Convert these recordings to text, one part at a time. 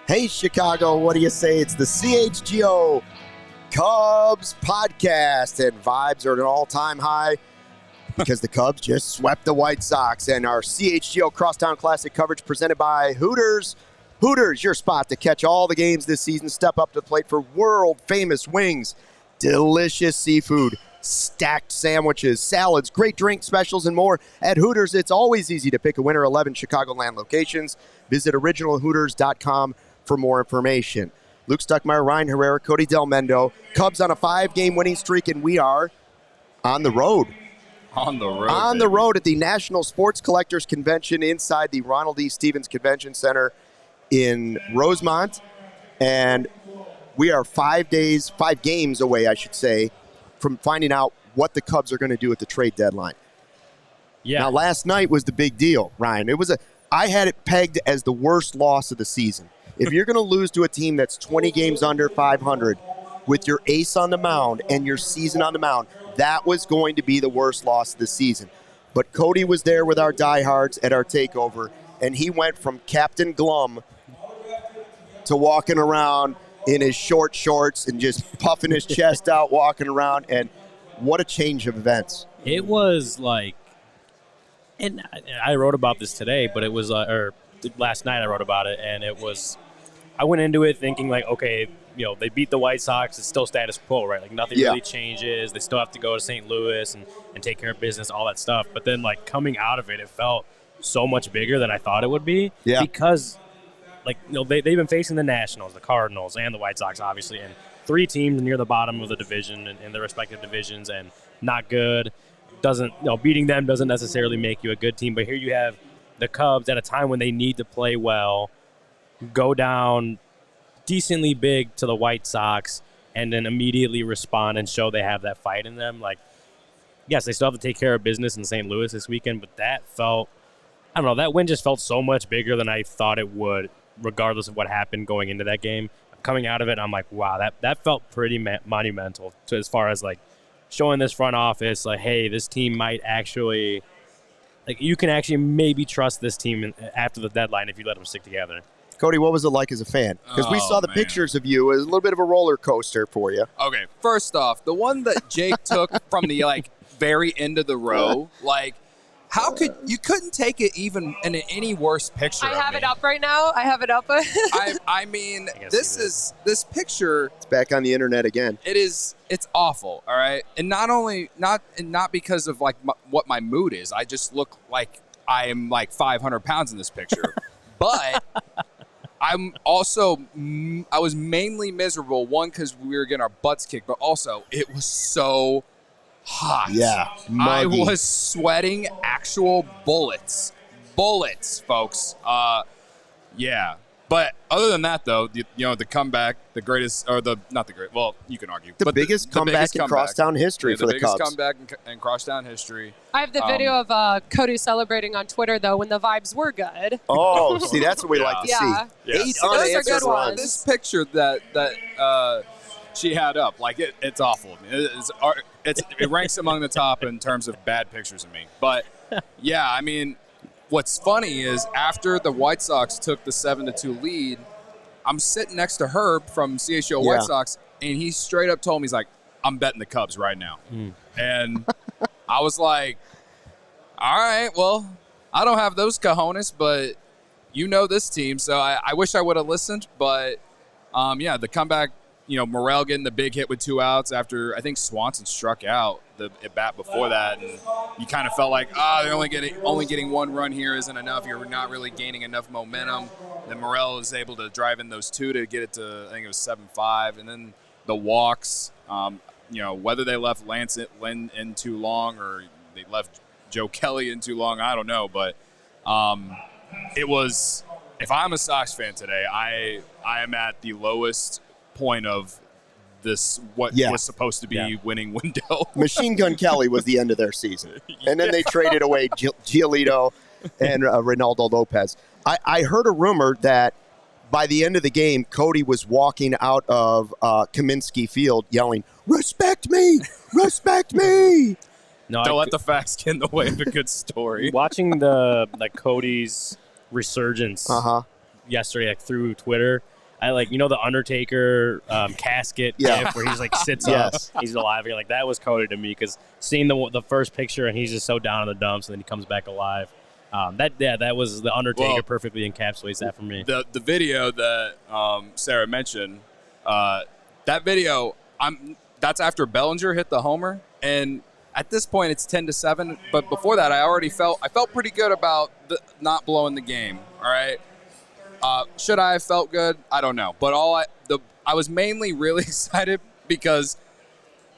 Hey, Chicago, what do you say? It's the CHGO Cubs podcast, and vibes are at an all-time high because the Cubs just swept the White Sox. And our CHGO Crosstown Classic coverage presented by Hooters. Hooters, your spot to catch all the games this season. Step up to the plate for world-famous wings, delicious seafood, stacked sandwiches, salads, great drink specials, and more. At Hooters, it's always easy to pick a winner. 11 Chicagoland locations. Visit originalhooters.com for more information. Luke Stuckmeyer, Ryan Herrera, Cody Bellinger. Cubs on a 5-game winning streak, and we are on the road. On the road at the National Sports Collectors Convention inside the Ronald E. Stevens Convention Center in Rosemont. And we are 5 games away, I should say, from finding out what the Cubs are going to do at the trade deadline. Yeah. Now, last night was the big deal, Ryan. I had it pegged as the worst loss of the season. If you're going to lose to a team that's 20 games under 500 with your ace on the mound and your season on the mound, that was going to be the worst loss of the season. But Cody was there with our Diehards at our takeover, and he went from Captain Glum to walking around in his short shorts and just puffing his chest out, walking around, and what a change of events. It was like, and I wrote about this today, but it was, or last night I wrote about it, and it was, I went into it thinking like, okay, they beat the White Sox, it's still status quo, right? Like nothing really changes. They still have to go to St. Louis and take care of business, all that stuff. But then like coming out of it, it felt so much bigger than I thought it would be because they've been facing the Nationals, the Cardinals, and the White Sox, obviously, and 3 teams near the bottom of the division in their respective divisions, and not good. Beating them doesn't necessarily make you a good team. But here you have the Cubs at a time when they need to play well, go down decently big to the White Sox, and then immediately respond and show they have that fight in them. Like, yes, they still have to take care of business in St. Louis this weekend, but that felt, I don't know, that win just felt so much bigger than I thought it would, regardless of what happened going into that game. Coming out of it, I'm like, wow, that felt pretty monumental to as far as like showing this front office, like, hey, this team might actually, like, you can actually maybe trust this team after the deadline if you let them stick together. Cody, what was it like as a fan? Because we saw the pictures of you. It was a little bit of a roller coaster for you. Okay, first off, the one that Jake took from the very end of the row, how couldn't take it even in any worse picture? I have it up right now. I have it up. I mean, this picture. It's back on the internet again. It's awful. All right, and not because of what my mood is. I just look like I am 500 pounds in this picture, but I'm also I was mainly miserable. One, because we were getting our butts kicked, but also it was so hot. Yeah, muggy. I was sweating actual bullets, folks. Yeah. But other than that, though, the comeback, the greatest, or not the great. Well, you can argue. The biggest comeback in crosstown history for the Cubs. The biggest comeback in crosstown history. I have the video of Cody celebrating on Twitter, though, when the vibes were good. Oh, see, that's what we like to see. Yeah. 8 Those are unanswered good runs. ones. This picture that she had up, it's awful. It ranks among the top in terms of bad pictures of me. But yeah, I mean, what's funny is after the White Sox took the 7-2 lead, I'm sitting next to Herb from CHGO White Sox, and he straight up told me, he's like, I'm betting the Cubs right now. And I was like, all right, well, I don't have those cojones, but this team. So I wish I would have listened. But, the comeback, Morel getting the big hit with 2 outs after I think Swanson struck out the at bat before that, and you kind of felt like, they're only getting 1 run here isn't enough. You're not really gaining enough momentum. Then Morel was able to drive in those 2 to get it to, I think it was 7-5, and then the walks. Whether they left Lance Lynn in too long or they left Joe Kelly in too long, I don't know, but it was. If I'm a Sox fan today, I am at the lowest point of this was supposed to be winning window. Machine Gun Kelly was the end of their season. And then they traded away Giolito and Reynaldo Lopez. I heard a rumor that by the end of the game, Cody was walking out of Kaminsky Field yelling, "Respect me! Respect me!" No, don't let the facts get in the way of a good story. Watching Cody's resurgence yesterday through Twitter, I like, the Undertaker casket gif where he's like sits up, he's alive. You're like, that was Cody to me, because seeing the first picture and he's just so down in the dumps and then he comes back alive. That was the Undertaker perfectly encapsulates that for me. The video that Sarah mentioned, that video, that's after Bellinger hit the homer, and at this point it's 10-7. But before that, I felt pretty good about not blowing the game. All right. Should I have felt good? I don't know. But I was mainly really excited because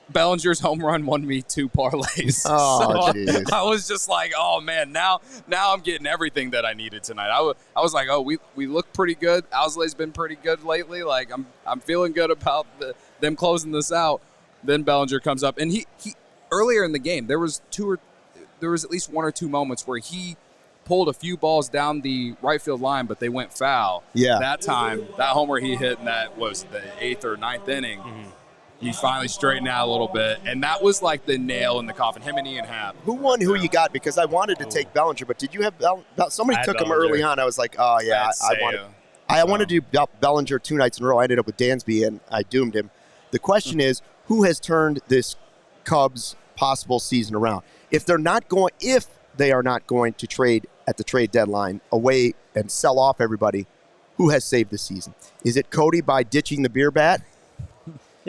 Bellinger's home run won me 2 parlays. Oh, so I was just like, oh man, now I'm getting everything that I needed tonight. I was like, oh, we look pretty good. ALLCITY's been pretty good lately. Like I'm feeling good about them closing this out. Then Bellinger comes up, and he earlier in the game there was at least 1 or 2 moments where he pulled a few balls down the right field line, but they went foul. Yeah. That time, that homer he hit in that was the 8th or 9th inning. He finally straightened out a little bit, and that was like the nail in the coffin. Him and Ian Happ. Who won? Who you got? Because I wanted to take Bellinger, but did you have somebody took him early on? I was like, oh yeah, I wanted to do Bellinger 2 nights in a row. I ended up with Dansby, and I doomed him. The question is, who has turned this Cubs possible season around? If they are not going to trade at the trade deadline away and sell off everybody, who has saved the season? Is it Cody by ditching the beer bat?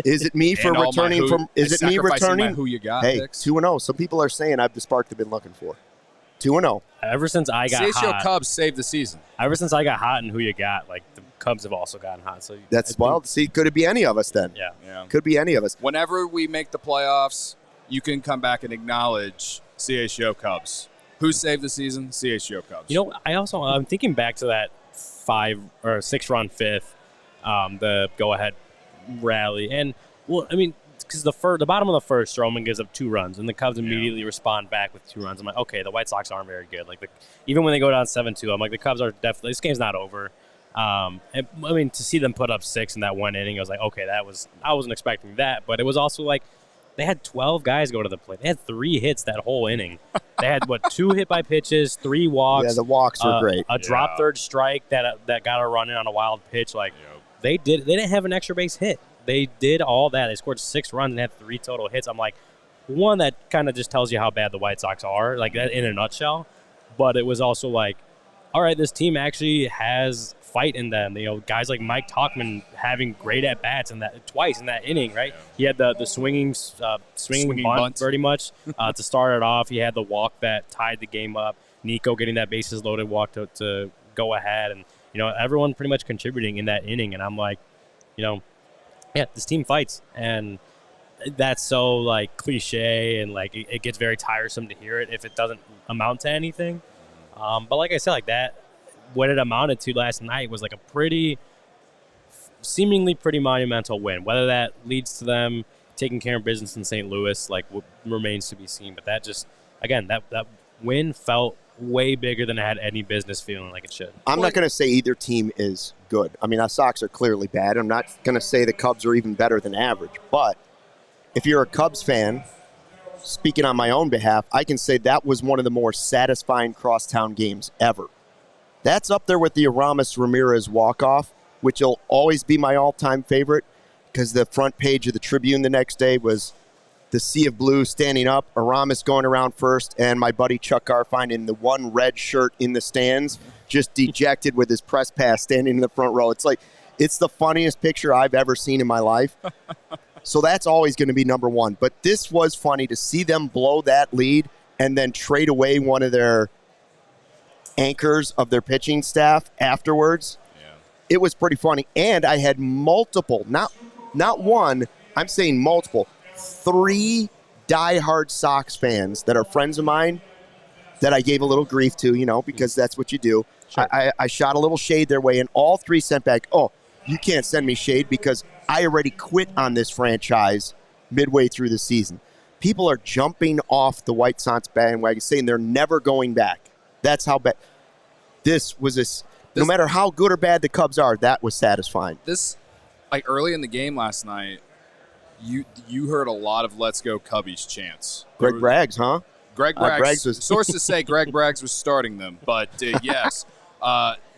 Is it me for returning from? Is it me returning? Who you got? Hey, picks? 2-0. Some people are saying I've the spark they've been looking for. 2-0. Ever since I got CHGO hot, Cubs saved the season. Ever since I got hot and who you got, like the Cubs have also gotten hot. So That's wild. See, could it be any of us then? Yeah. Could be any of us. Whenever we make the playoffs, you can come back and acknowledge CHGO Cubs. Who saved the season? CHGO Cubs. I'm thinking back to that 5 or 6 run fifth, the go ahead rally, and because the bottom of the first, Stroman gives up 2 runs, and the Cubs immediately respond back with 2 runs. I'm like, okay, the White Sox aren't very good. Like even when they go down 7-2, I'm like, the Cubs are definitely, this game's not over. To see them put up 6 in that 1 inning, I was like, okay, I wasn't expecting that, but it was also like they had 12 guys go to the plate. They had 3 hits that whole inning. They had 2 hit by pitches, 3 walks. Yeah, the walks were great. A drop third strike that got a run in on a wild pitch. Like they didn't have an extra base hit. They did all that. They scored 6 runs and had 3 total hits. I'm like, one, that kind of just tells you how bad the White Sox are, like that in a nutshell. But it was also like, all right, this team actually has fight in them. Guys like Mike Tauchman having great at bats in that twice in that inning, right? He had the swinging bunt pretty much to start it off. He had the walk that tied the game up. Nico getting that bases loaded walk to go ahead, and everyone pretty much contributing in that inning. And I'm like, this team fights, and that's so like cliche, and like it gets very tiresome to hear it if it doesn't amount to anything. But like I said, like that, what it amounted to last night was like a seemingly pretty monumental win. Whether that leads to them taking care of business in St. Louis, like remains to be seen. But that just, again, that win felt way bigger than it had any business feeling like it should. I'm not going to say either team is good. I mean, our Sox are clearly bad. I'm not going to say the Cubs are even better than average. But if you're a Cubs fan, speaking on my own behalf, I can say that was one of the more satisfying crosstown games ever. That's up there with the Aramis Ramirez walk-off, which will always be my all-time favorite, because the front page of the Tribune the next day was the sea of blue standing up, Aramis going around first, and my buddy Chuck Garfien in the one red shirt in the stands, just dejected with his press pass standing in the front row. It's like, it's the funniest picture I've ever seen in my life. So that's always going to be number one. But this was funny to see them blow that lead and then trade away one of their anchors of their pitching staff afterwards. Yeah. It was pretty funny. And I had multiple, not one, I'm saying multiple, 3 diehard Sox fans that are friends of mine that I gave a little grief to, because that's what you do. Sure. I shot a little shade their way, and all 3 sent back, oh, you can't send me shade because I already quit on this franchise midway through the season. People are jumping off the White Sox bandwagon, saying they're never going back. That's how bad. This was no matter how good or bad the Cubs are, that was satisfying. This, like early in the game last night, you heard a lot of "Let's go Cubbies" chants. Greg Braggs, huh? Greg Braggs. Sources say Greg Braggs was starting them, but yes,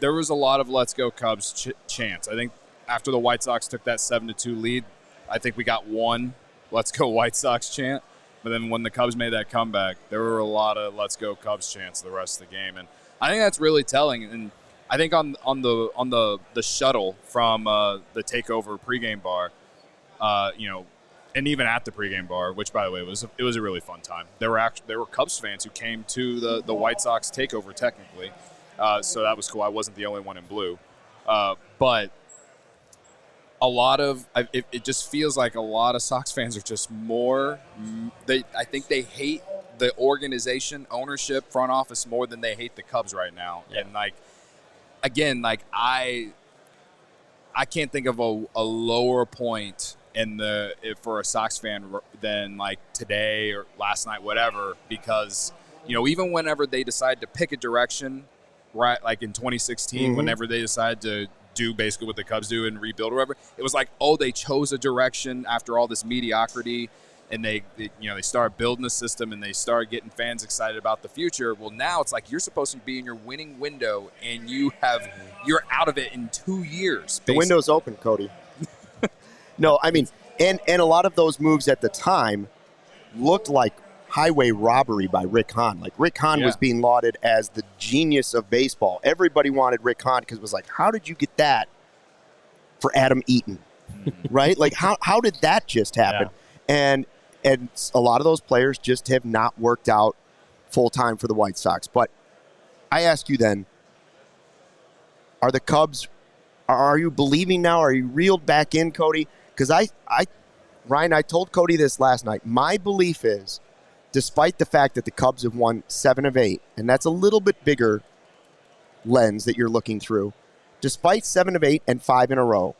there was a lot of "Let's go Cubs" chants. I think after the White Sox took that 7-2 lead, I think we got one "Let's go White Sox" chant. But then when the Cubs made that comeback, there were a lot of "Let's go Cubs" chants the rest of the game, and I think that's really telling. And I think on the shuttle from the takeover pregame bar, and even at the pregame bar, which by the way it was a really fun time. There were Cubs fans who came to the White Sox takeover technically, so that was cool. I wasn't the only one in blue, but a lot of it just feels like a lot of Sox fans are just more. I think they hate the organization, ownership, front office more than they hate the Cubs right now. Yeah. And I can't think of a lower point for a Sox fan than like today or last night, whatever, because even whenever they decide to pick a direction, right, like in 2016, whenever they decide to do basically what the Cubs do and rebuild or whatever, it was like, oh, they chose a direction after all this mediocrity, and they start building a system and they start getting fans excited about the future. Well, now it's like you're supposed to be in your winning window and you're out of it in 2 years. Basically. The window's open, Cody. No, I mean, and a lot of those moves at the time looked like highway robbery by Rick Hahn. Like Rick Hahn was being lauded as the genius of baseball. Everybody wanted Rick Hahn because it was like, how did you get that for Adam Eaton? Right? Like how did that just happen? Yeah. And a lot of those players just have not worked out full time for the White Sox. But I ask you then, are the Cubs, are you believing now? Are you reeled back in, Cody? Because Ryan, I told Cody this last night. My belief is, despite the fact that the Cubs have won 7 of 8, and that's a little bit bigger lens that you're looking through, despite 7 of 8 and 5 in a row,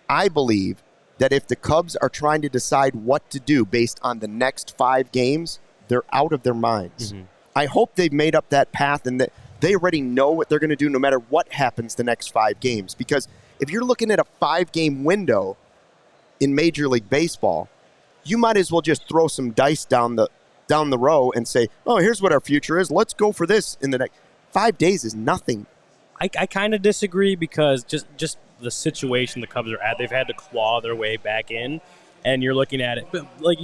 I believe that if the Cubs are trying to decide what to do based on the next 5 games, they're out of their minds. Mm-hmm. I hope they've made up that path and that they already know what they're going to do no matter what happens the next 5 games. Because if you're looking at a 5-game window in Major League Baseball, you might as well just throw some dice down the row and say, oh, here's what our future is. Let's go for this in the next 5 days is nothing. I kind of disagree because just the situation the Cubs are at, they've had to claw their way back in, and you're looking at it. But like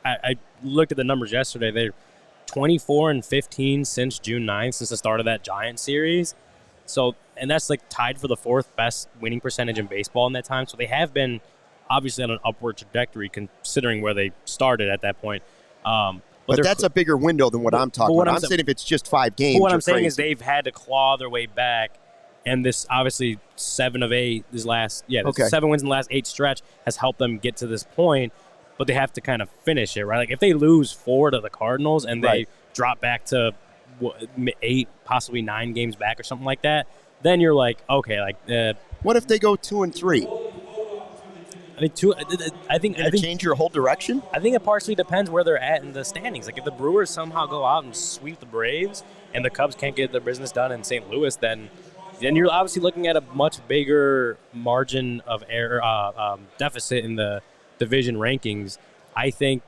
I looked at the numbers yesterday. They're 24-15 since June 9th, since the start of that Giant series. So, and that's like tied for the 4th best winning percentage in baseball in that time. So they have been obviously on an upward trajectory considering where they started at that point. But that's a bigger window than what I'm talking about. I'm saying if it's just 5 games, what I'm saying is they've had to claw their way back, and this obviously 7 of 8, 7 wins in the last 8 stretch has helped them get to this point, but they have to kind of finish it, right? Like if they lose 4 to the Cardinals and they drop back to 8, possibly 9 games back or something like that, then you're like, okay, like what if they go 2 and 3? I think change your whole direction. I think it partially depends where they're at in the standings. Like if the Brewers somehow go out and sweep the Braves, and the Cubs can't get their business done in St. Louis, then you're obviously looking at a much bigger margin of error deficit in the division rankings. I think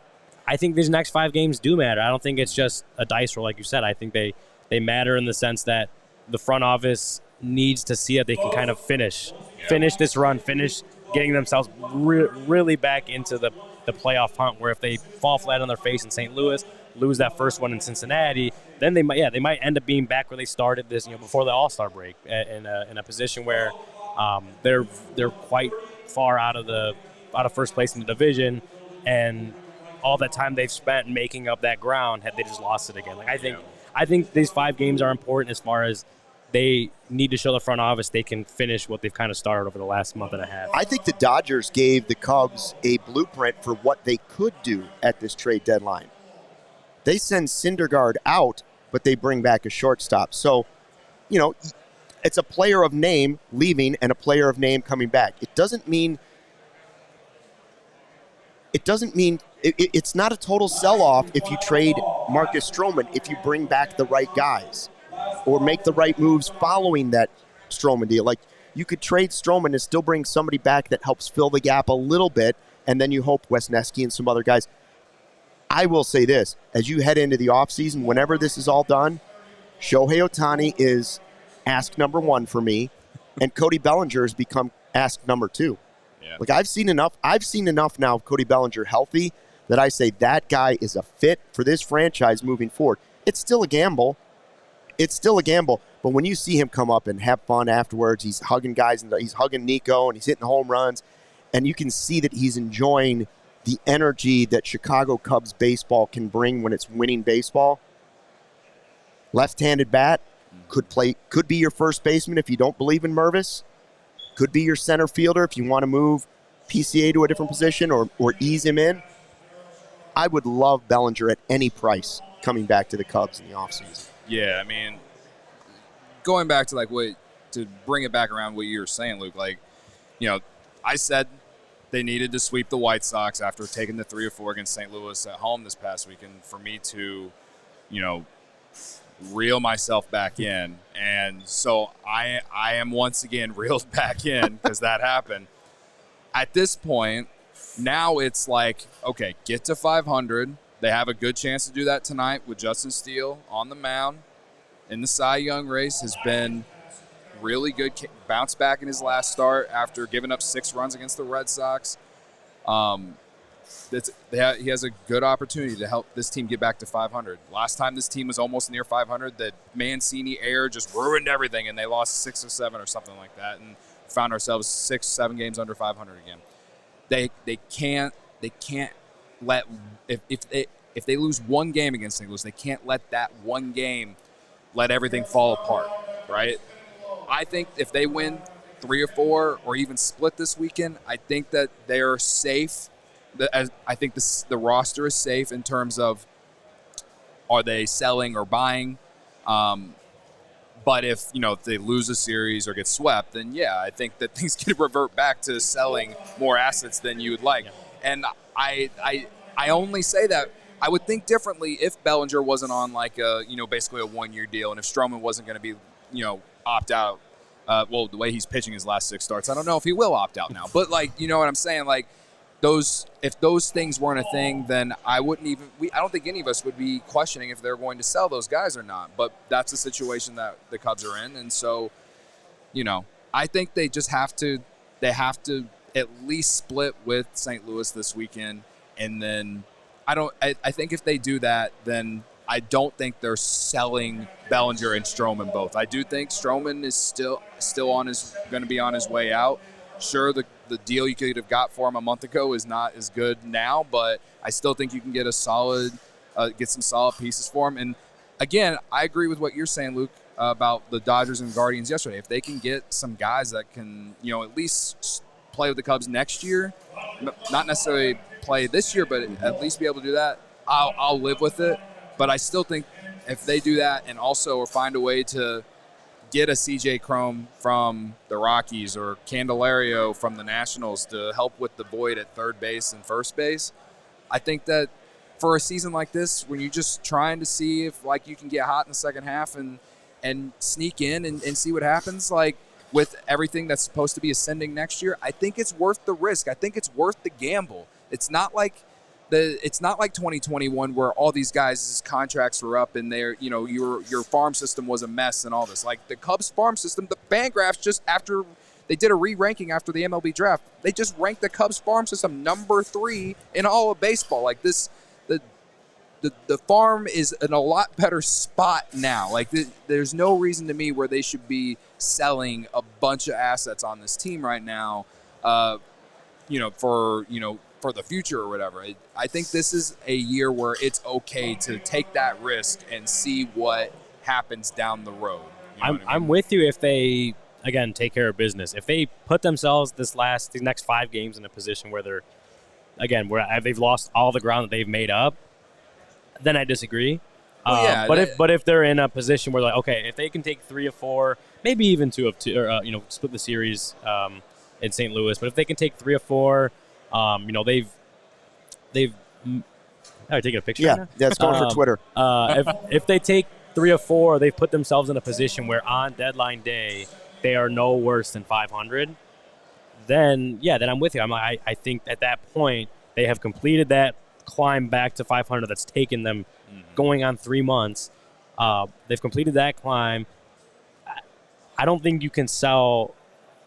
these next 5 games do matter. I don't think it's just a dice roll, like you said. I think they matter in the sense that the front office needs to see that they can kind of finish this run, finish getting themselves really back into the playoff hunt, where if they fall flat on their face in St. Louis, lose that first one in Cincinnati, then they might end up being back where they started this, before the All-Star break, in a position where they're quite far out of first place in the division, and all that time they've spent making up that ground, had they just lost it again. Like I think these 5 games are important as far as they need to show the front office they can finish what they've kind of started over the last month and a half. I think the Dodgers gave the Cubs a blueprint for what they could do at this trade deadline. They send Syndergaard out, but they bring back a shortstop. So, it's a player of name leaving and a player of name coming back. It doesn't mean it's not a total sell-off if you trade Marcus Stroman, if you bring back the right guys or make the right moves following that Stroman deal. Like, you could trade Stroman and still bring somebody back that helps fill the gap a little bit, and then you hope Wesneski and some other guys. I will say this, as you head into the offseason, whenever this is all done, Shohei Ohtani is ask number 1 for me, and Cody Bellinger has become ask number 2. Yeah. Like I've seen enough now of Cody Bellinger healthy that I say that guy is a fit for this franchise moving forward. It's still a gamble. But when you see him come up and have fun afterwards, he's hugging guys and he's hugging Nico and he's hitting home runs, and you can see that he's enjoying the energy that Chicago Cubs baseball can bring when it's winning baseball. Left-handed bat, could be your first baseman if you don't believe in Mervis. Could be your center fielder if you want to move PCA to a different position or ease him in. I would love Bellinger at any price coming back to the Cubs in the offseason. Yeah, I mean, going back to to bring it back around what you were saying, Luke, I said they needed to sweep the White Sox after taking the 3-4 against St. Louis at home this past weekend for me to, reel myself back in. And so I am once again reeled back in because that happened. At this point, now it's like, okay, get to 500. They have a good chance to do that tonight with Justin Steele on the mound in the Cy Young race. Has been really good. Bounced back in his last start after giving up 6 runs against the Red Sox. He has a good opportunity to help this team get back to 500. Last time this team was almost near 500, the Mancini error just ruined everything, and they lost 6 or 7 or something like that, and found ourselves 6-7 games under 500 again. They can't let if they lose one game against St. Louis, they can't let that one game let everything fall apart, right? I think if they win 3 or 4 or even split this weekend, I think that they're safe. I think the roster is safe in terms of are they selling or buying. But if they lose a series or get swept, then yeah, I think that things can revert back to selling more assets than you would like. Yeah. And I only say that I would think differently if Bellinger wasn't on basically a 1-year deal, and if Stroman wasn't going to be opt out. The way he's pitching his last 6 starts, I don't know if he will opt out now. But you know what I'm saying? If those things weren't a thing, then I don't think any of us would be questioning if they're going to sell those guys or not. But that's the situation that the Cubs are in. And so, I think they just have to at least split with St. Louis this weekend. And then I think if they do that, then I don't think they're selling Bellinger and Stroman both. I do think Stroman is still going to be on his way out. Sure, the deal you could have got for him a month ago is not as good now, but I still think you can get get some solid pieces for him. And again, I agree with what you're saying, Luke, about the Dodgers and Guardians yesterday. If they can get some guys that can, at least play with the Cubs next year, not necessarily play this year, but at least be able to do that, I'll live with it. But I still think if they do that and also find a way to get a CJ Cron from the Rockies or Candelario from the Nationals to help with the void at third base and first base, I think that for a season like this, when you're just trying to see if you can get hot in the second half and sneak in and see what happens, with everything that's supposed to be ascending next year, I think it's worth the risk. I think it's worth the gamble. It's not like 2021 where all these guys' contracts were up and your farm system was a mess and all this. The Cubs farm system, the Fangraphs just after they did a re-ranking after the MLB draft, they just ranked the Cubs farm system number 3 in all of baseball. The farm is in a lot better spot now. There's no reason to me where they should be selling a bunch of assets on this team right now, for the future or whatever. I think this is a year where it's okay to take that risk and see what happens down the road. I'm with you if they, again, take care of business. If they put themselves these next 5 games in a position where they've lost all the ground that they've made up, then I disagree. But if they're in a position where if they can take 3 of 4, maybe even 2 of 2, or split the series in St. Louis, but if they can take 3 of 4, they've. Are you taking a picture? Yeah, it's going for Twitter. If they take 3 of 4, they've put themselves in a position where on deadline day they are no worse than 500. Then I'm with you. I think at that point they have completed that climb back to 500 that's taken them going on 3 months. They've completed that climb. I don't think you can sell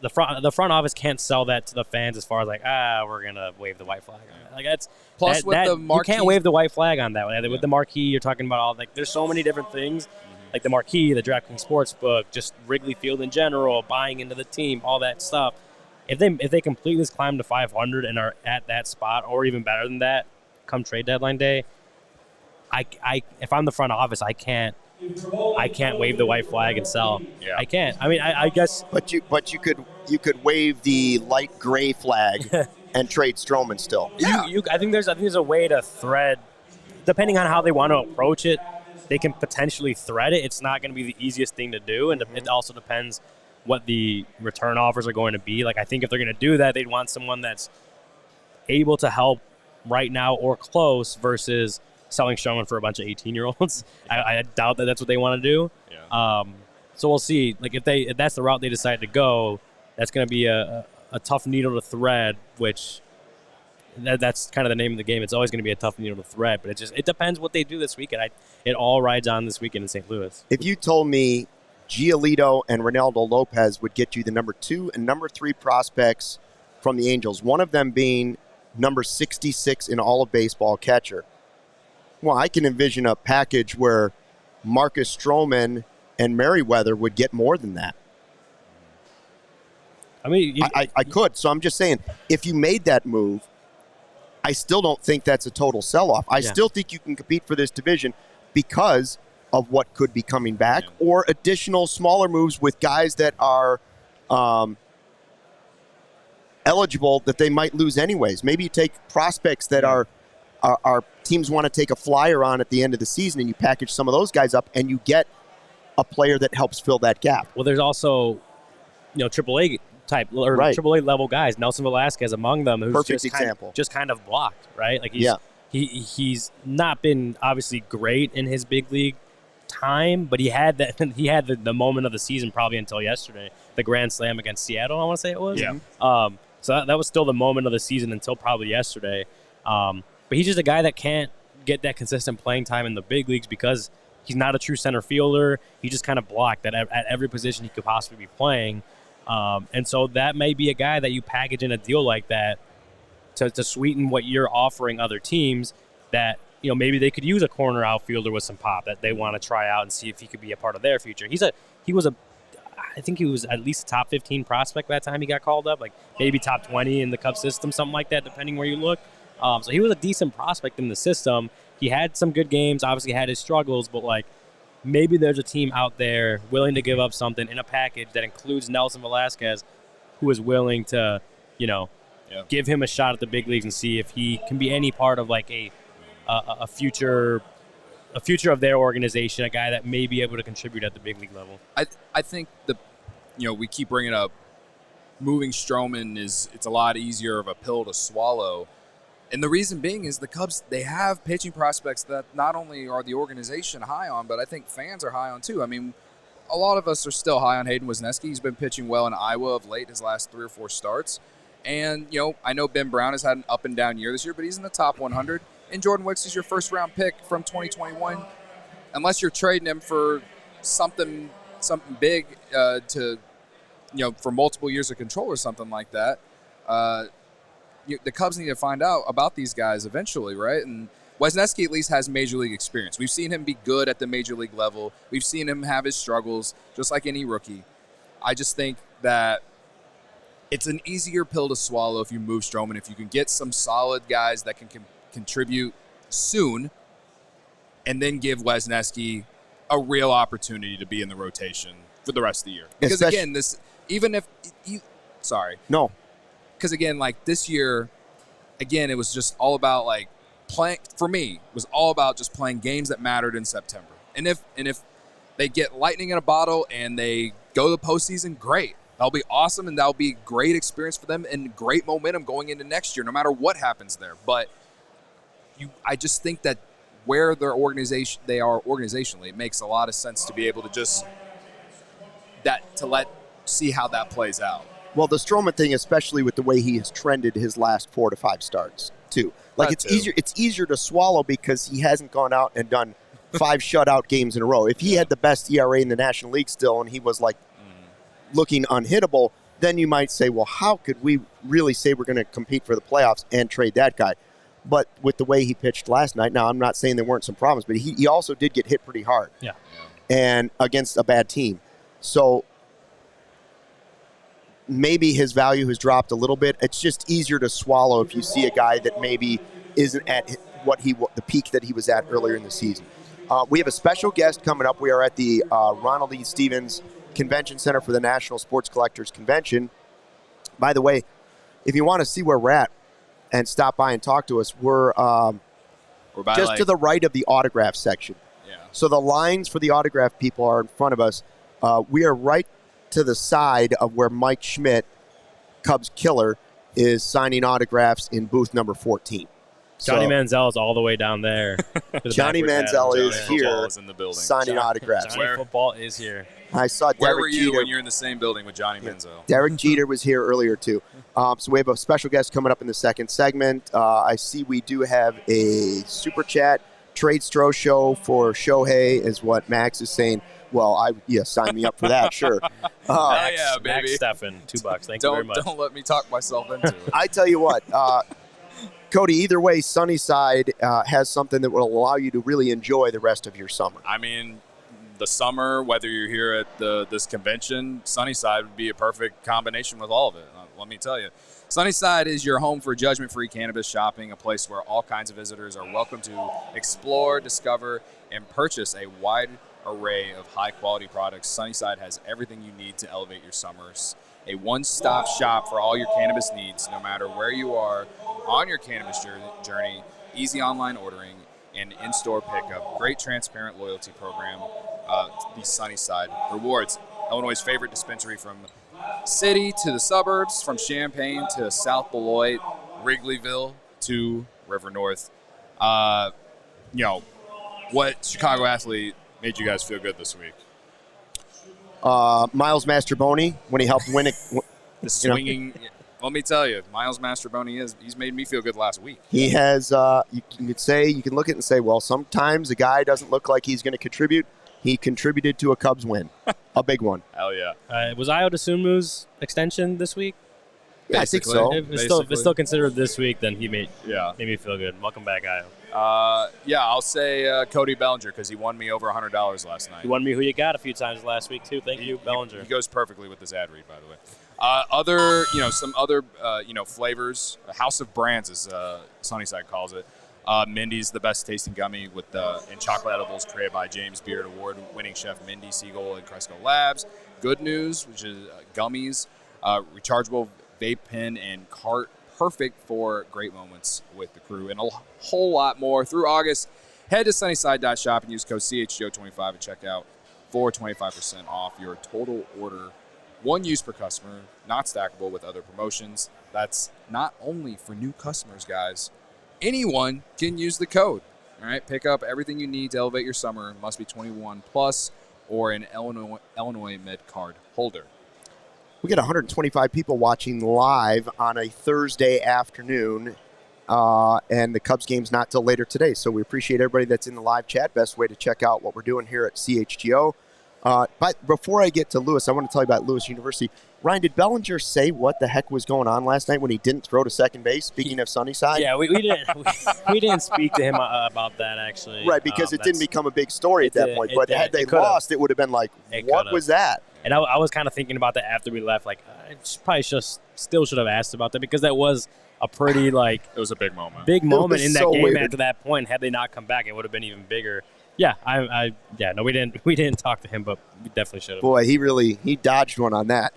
the front office can't sell that to the fans as far as like, we're gonna wave the white flag on it. Like that's plus with the marquee, you can't wave the white flag on that. With the marquee, you're talking about all like there's so many different things, like the marquee, the DraftKings sportsbook, just Wrigley Field in general, buying into the team, all that stuff. If they completely climb to 500 and are at that spot or even better than that, come trade deadline day, if I'm the front office, I can't wave the white flag and sell. Yeah. I can't. I mean, I guess. But you could wave the light gray flag and trade Stroman still. Yeah. I think there's a way to thread, depending on how they want to approach it. They can potentially thread it. It's not going to be the easiest thing to do, and it also depends what the return offers are going to be. Like I think if they're going to do that, they'd want someone that's able to help right now or close versus selling Stroman for a bunch of 18-year-olds. I doubt that that's what they want to do. Yeah. So we'll see. Like if that's the route they decide to go, that's going to be a tough needle to thread. Which that's kind of the name of the game. It's always going to be a tough needle to thread. But it depends what they do this weekend. It all rides on this weekend in St. Louis. If you told me Giolito and Ronaldo Lopez would get you the number 2 and number 3 prospects from the Angels, one of them being number 66 in all of baseball catcher. Well, I can envision a package where Marcus Stroman and Merriweather would get more than that. I mean, I could. So I'm just saying, if you made that move, I still don't think that's a total sell-off. I still think you can compete for this division because of what could be coming back or additional smaller moves with guys that are eligible that they might lose anyways. Maybe you take prospects that are teams want to take a flyer on at the end of the season, and you package some of those guys up, and you get a player that helps fill that gap. Well, there's also, AAA type or AAA level guys. Nelson Velasquez among them, who's just kind of blocked, right? Like he's not been obviously great in his big league time, but he had the moment of the season probably until yesterday, the grand slam against Seattle. I want to say it was. Yeah. So that was still the moment of the season until probably yesterday. But he's just a guy that can't get that consistent playing time in the big leagues because he's not a true center fielder. He just kind of blocked at every position he could possibly be playing. And so that may be a guy that you package in a deal like that to sweeten what you're offering other teams that, maybe they could use a corner outfielder with some pop that they want to try out and see if he could be a part of their future. I think he was at least a top 15 prospect by the time he got called up, like maybe top 20 in the Cubs system, something like that, depending where you look. So he was a decent prospect in the system. He had some good games, obviously had his struggles, but maybe there's a team out there willing to give up something in a package that includes Nelson Velasquez, who is willing to, give him a shot at the big leagues and see if he can be any part of a future of their organization, a guy that may be able to contribute at the big league level. I think we keep bringing up moving Stroman it's a lot easier of a pill to swallow. And the reason being is the Cubs, they have pitching prospects that not only are the organization high on, but I think fans are high on too. I mean, a lot of us are still high on Hayden Wesneski. He's been pitching well in Iowa of late, his last 3 or 4 starts. And, I know Ben Brown has had an up and down year this year, but he's in the top 100. And Jordan Wicks is your first-round pick from 2021. Unless you're trading him for something big for multiple years of control or something like that, the Cubs need to find out about these guys eventually, right? And Wesneski at least has major league experience. We've seen him be good at the major league level. We've seen him have his struggles, just like any rookie. I just think that it's an easier pill to swallow if you move Stroman, if you can get some solid guys that can contribute soon, and then give Wesneski a real opportunity to be in the rotation for the rest of the year. Because again, because again, this year, again, it was just all about playing. For me, it was all about just playing games that mattered in September. And if they get lightning in a bottle and they go to the postseason, great. That'll be awesome, and that'll be great experience for them and great momentum going into next year, no matter what happens there. But I just think that where they are organizationally, it makes a lot of sense to be able to just see how that plays out. Well, the Stroman thing, especially with the way he has trended his last 4 to 5 starts, too. It's easier to swallow because he hasn't gone out and done 5 shutout games in a row. If he had the best ERA in the National League still and he was looking unhittable, then you might say, well, how could we really say we're going to compete for the playoffs and trade that guy? But with the way he pitched last night, now I'm not saying there weren't some problems, but he also did get hit pretty hard. Yeah. And against a bad team. So maybe his value has dropped a little bit. It's just easier to swallow if you see a guy that maybe isn't at the peak that he was at earlier in the season. We have a special guest coming up. We are at the Ronald E. Stevens Convention Center for the National Sports Collectors Convention. By the way, if you want to see where we're at and stop by and talk to us, we're just to the right of the autograph section. Yeah. So the lines for the autograph people are in front of us. We are right to the side of where Mike Schmidt, Cubs killer, is signing autographs in booth number 14. Johnny Manziel is all the way down there. Johnny Manziel is here is in the building. signing autographs. Johnny Football is here. I saw Where Derek were you Jeter. when you're in the same building with Johnny Manziel? Derek Jeter was here earlier, too. So we have a special guest coming up in the second segment. I see we do have a super chat. Trade Stro show for Shohei is what Max is saying. Well, sign me up for that, sure. Yeah, baby. Max Steffen, $2. Thank you very much. Don't let me talk myself into it. I tell you what, Cody, either way, Sunnyside has something that will allow you to really enjoy the rest of your summer. I mean, the summer, whether you're here at this convention, Sunnyside would be a perfect combination with all of it. Let me tell you. Sunnyside is your home for judgment-free cannabis shopping, a place where all kinds of visitors are welcome to explore, discover, and purchase a wide array of high-quality products. Sunnyside has everything you need to elevate your summers. A one-stop shop for all your cannabis needs, no matter where you are on your cannabis journey, easy online ordering, and in-store pickup. Great transparent loyalty program, the Sunnyside Rewards. Illinois' favorite dispensary from city to the suburbs, from Champaign to South Beloit, Wrigleyville to River North. What Chicago athlete made you guys feel good this week? Miles Mastroboni, when he helped win it. The swinging. Let me tell you, Miles Mastroboni he's made me feel good last week. He has, you can look at it and say, well, sometimes a guy doesn't look like he's going to contribute. He contributed to a Cubs win, a big one. Hell yeah. Was Ayo Dosunmu's extension this week? Yeah, I think so. If it's still considered this week, then he made me feel good. Welcome back, Ayo. I'll say Cody Bellinger because he won me over $100 last night. He won me Who You Got a few times last week, too. Thank you, Bellinger. He goes perfectly with this ad read, by the way. Some other flavors. House of Brands, as Sunnyside calls it. Mindy's the best tasting gummy and chocolate edibles created by James Beard award-winning chef Mindy Siegel and Cresco Labs. Good News, which is gummies, rechargeable vape pen and cart, perfect for great moments with the crew, and a whole lot more. Through August, head to sunnyside.shop and use code CHGO25 at checkout for 25% off your total order. One use per customer, not stackable with other promotions. That's not only for new customers, guys. Anyone can use the code. All right, pick up everything you need to elevate your summer. Must be 21 plus or an Illinois Med card holder. We got 125 people watching live on a Thursday afternoon, and the Cubs game's not till later today. So we appreciate everybody that's in the live chat. Best way to check out what we're doing here at CHGO. But before I get to Lewis, I want to tell you about Lewis University. Ryan, did Bellinger say what the heck was going on last night when he didn't throw to second base, speaking of Sunnyside? Yeah, we didn't speak to him about that, actually. Right, because it didn't become a big story at that point. But had they lost, it would have been like, what was that? And I was kind of thinking about that after we left. Like, I probably still should have asked about that because that was a pretty, like... It was a big moment. Big moment in that so game weird. after that point. Had they not come back, it would have been even bigger. Yeah, we didn't talk to him, but we definitely should have. Boy, he dodged one on that.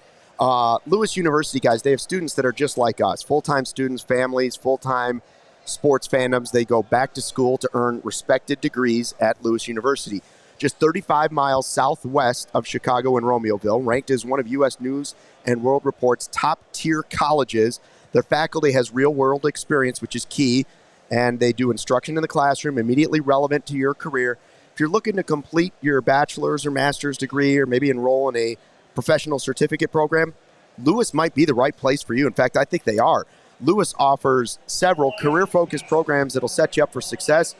Lewis University, guys, they have students that are just like us. Full-time students, families, full-time sports fandoms. They go back to school to earn respected degrees at Lewis University. Just 35 miles southwest of Chicago and Romeoville, ranked as one of U.S. News and World Report's top-tier colleges. Their faculty has real-world experience, which is key, and they do instruction in the classroom immediately relevant to your career. If you're looking to complete your bachelor's or master's degree or maybe enroll in a professional certificate program, Lewis might be the right place for you. In fact, I think they are. Lewis offers several career-focused programs that'll set you up for success.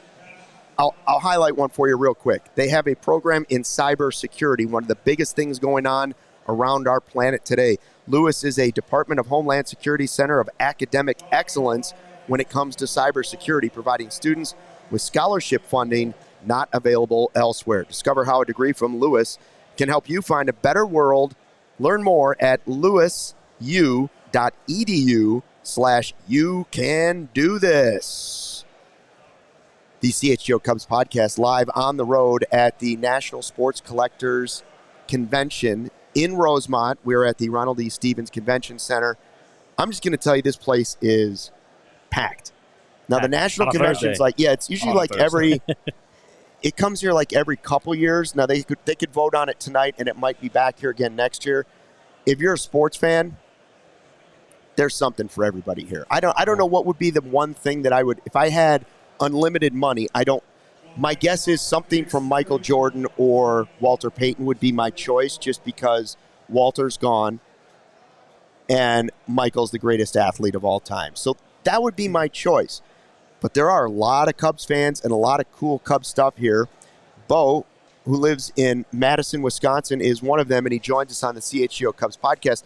I'll highlight one for you real quick. They have a program in cybersecurity, one of the biggest things going on around our planet today. Lewis is a Department of Homeland Security Center of Academic Excellence when it comes to cybersecurity, providing students with scholarship funding not available elsewhere. Discover how a degree from Lewis can help you find a better world. Learn more at lewisu.edu/you-can-do-this. The CHGO Cubs podcast live on the road at the National Sports Collectors Convention in Rosemont. We're at the Ronald E. Stevens Convention Center. I'm just going to tell you, this place is packed. Now, the National Convention's it's usually like every... It comes here like every couple years. Now, they could vote on it tonight, and it might be back here again next year. If you're a sports fan, there's something for everybody here. I don't know what would be the one thing that I would... If I had unlimited money, my guess is something from Michael Jordan or Walter Payton would be my choice, just because Walter's gone and Michael's the greatest athlete of all time. So that would be my choice. But there are a lot of Cubs fans and a lot of cool Cubs stuff here. Bo, who lives in Madison, Wisconsin, is one of them, and he joins us on the CHGO Cubs podcast.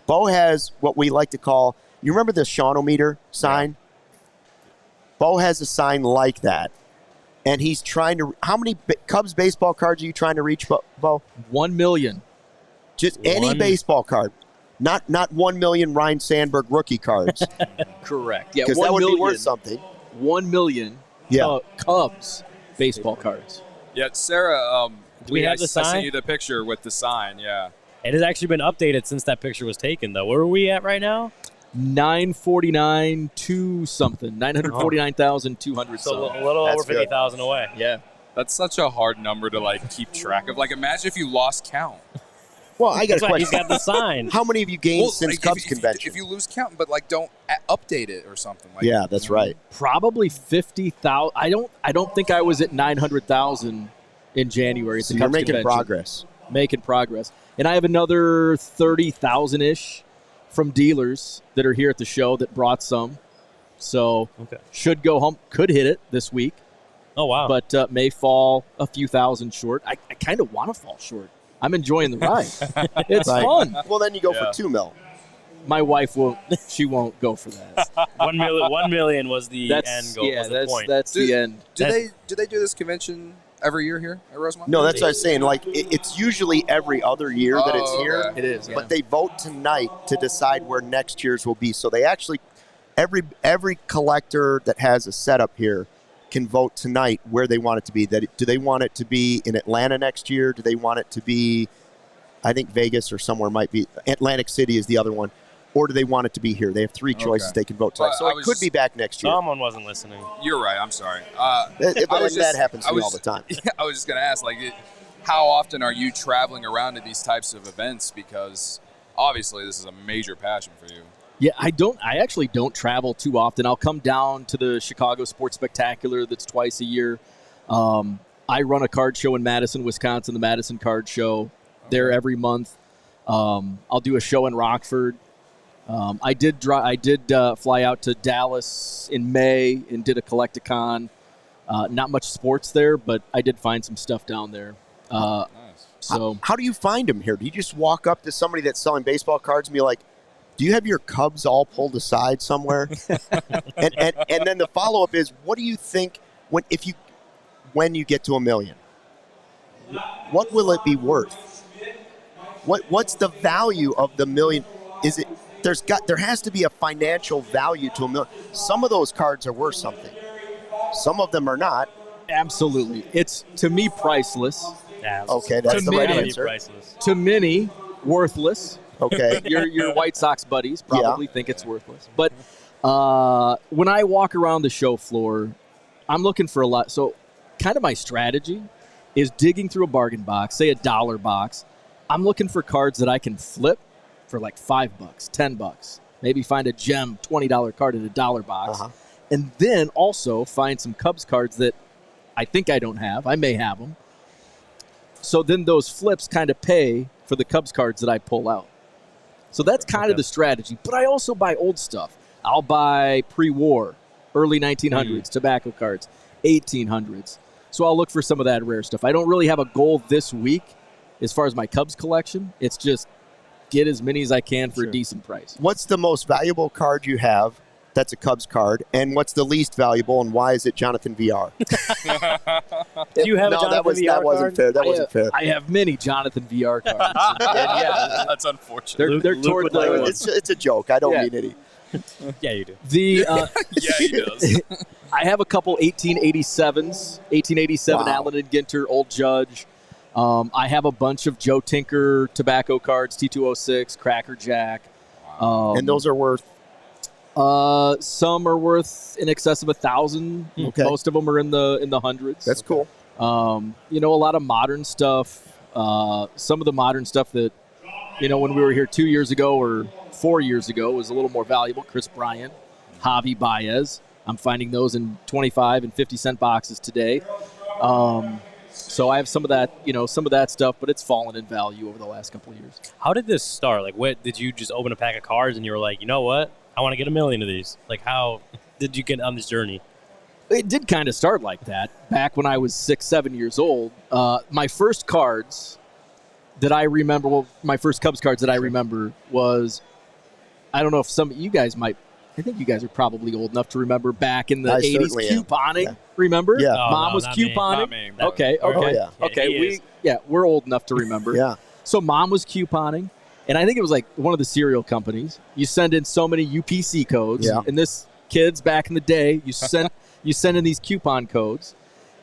Bo has what we like to call, you remember the Shawnometer sign? Yeah. Bo has a sign like that, and he's trying to... How many Cubs baseball cards are you trying to reach, Bo? 1 million. Just any baseball card. Not 1 million Ryne Sandberg rookie cards. Correct. Yeah, because that would be worth something. 1 million Cubs baseball cards. Yeah, Sarah, do we have the sign? I sent you the picture with the sign, yeah. It has actually been updated since that picture was taken, though. Where are we at right now? 949 to something. 949,200 So a little over 50,000 away. Yeah. That's such a hard number to keep track of. Imagine if you lost count. Well, I got a question. He's got the sign. How many have you gained since Cubs convention? If you lose count, but don't update it or something. Yeah, that's right. Probably 50,000. I don't think I was at 900,000 in January. So you're making progress. Making progress. And I have another 30,000-ish from dealers that are here at the show that brought some. So should go home. Could hit it this week. Oh, wow. But may fall a few thousand short. I kind of want to fall short. I'm enjoying the ride. It's fun. Well, then you go for 2 mil. My wife won't. She won't go for that. 1 million was the end goal. Yeah, was the point. That's the end. Do they do this convention every year here at Rosemont? No, that's what I was saying. It's usually every other year that it's here. Okay. It is. But they vote tonight to decide where next year's will be. So they actually, every collector that has a setup here can vote tonight where they want it to be. Do they want it to be in Atlanta next year? Do they want it to be, I think Vegas or somewhere might be, Atlantic City is the other one. Or do they want it to be here? They have 3 choices they can vote tonight. So it could be back next year. Someone wasn't listening. You're right. I'm sorry. That happens to me all the time. I was just going to ask, how often are you traveling around to these types of events? Because obviously this is a major passion for you. Yeah, I actually don't travel too often. I'll come down to the Chicago Sports Spectacular that's twice a year. I run a card show in Madison, Wisconsin, the Madison Card Show. There every month. I'll do a show in Rockford. I did fly out to Dallas in May and did a Collecticon. Not much sports there, but I did find some stuff down there. Nice. So how do you find them here? Do you just walk up to somebody that's selling baseball cards and be like, do you have your Cubs all pulled aside somewhere? and then the follow-up is, what do you think when you get to 1 million? What will it be worth? What's the value of the million? Is it there has to be a financial value to 1 million. Some of those cards are worth something. Some of them are not. Absolutely. It's, to me, priceless. Yeah, okay, that's the right answer. Priceless. To many, worthless. Okay. Your White Sox buddies probably think it's worthless. But when I walk around the show floor, I'm looking for a lot. So kind of my strategy is digging through a bargain box, say $1 box. I'm looking for cards that I can flip for like $5, $10. Maybe find a gem $20 card in $1 box. Uh-huh. And then also find some Cubs cards that I think I don't have. I may have them. So then those flips kind of pay for the Cubs cards that I pull out. So that's kind of the strategy. But I also buy old stuff. I'll buy pre-war, early 1900s, tobacco cards, 1800s. So I'll look for some of that rare stuff. I don't really have a goal this week as far as my Cubs collection. It's just get as many as I can for a decent price. What's the most valuable card you have that's a Cubs card, and what's the least valuable, and why is it Jonathan VR? Do you have a Jonathan that VR wasn't card? fair. That wasn't fair. I have many Jonathan VR cards. Yeah, that's unfortunate. They're Luke toward would like the. one. It's a joke. I don't Yeah. mean any. Yeah, you do. The Yeah, he does. I have a couple 1887s, 1887 Wow. Allen and Ginter, Old Judge. I have a bunch of Joe Tinker tobacco cards, T206, Cracker Jack. And those are worth. Some are worth in excess of 1,000. Okay. Most of them are in the hundreds. That's cool. A lot of modern stuff. Some of the modern stuff that, when we were here 2 years ago or 4 years ago was a little more valuable. Chris Bryant, Javi Baez. I'm finding those in 25 and 50-cent boxes today. So I have some of that stuff, but it's fallen in value over the last couple of years. How did this start? Like, what did you just open a pack of cards and you were like, you know what? I want to get 1 million of these. Like, how did you get on this journey? It did kind of start like that back when I was 6, 7 years old. My first cards that I remember, my first Cubs cards that I remember was, I don't know if some of you guys might, I think you guys are probably old enough to remember back in the I 80s certainly am. couponing. Yeah. Remember? Yeah. Mom no, was not me. couponing. Not me. Okay. Oh, yeah. Okay. He is. We're old enough to remember. Yeah. So mom was couponing, and I think it was like one of the cereal companies. You send in so many UPC codes, Yeah. and this kids back in the day, you send in these coupon codes,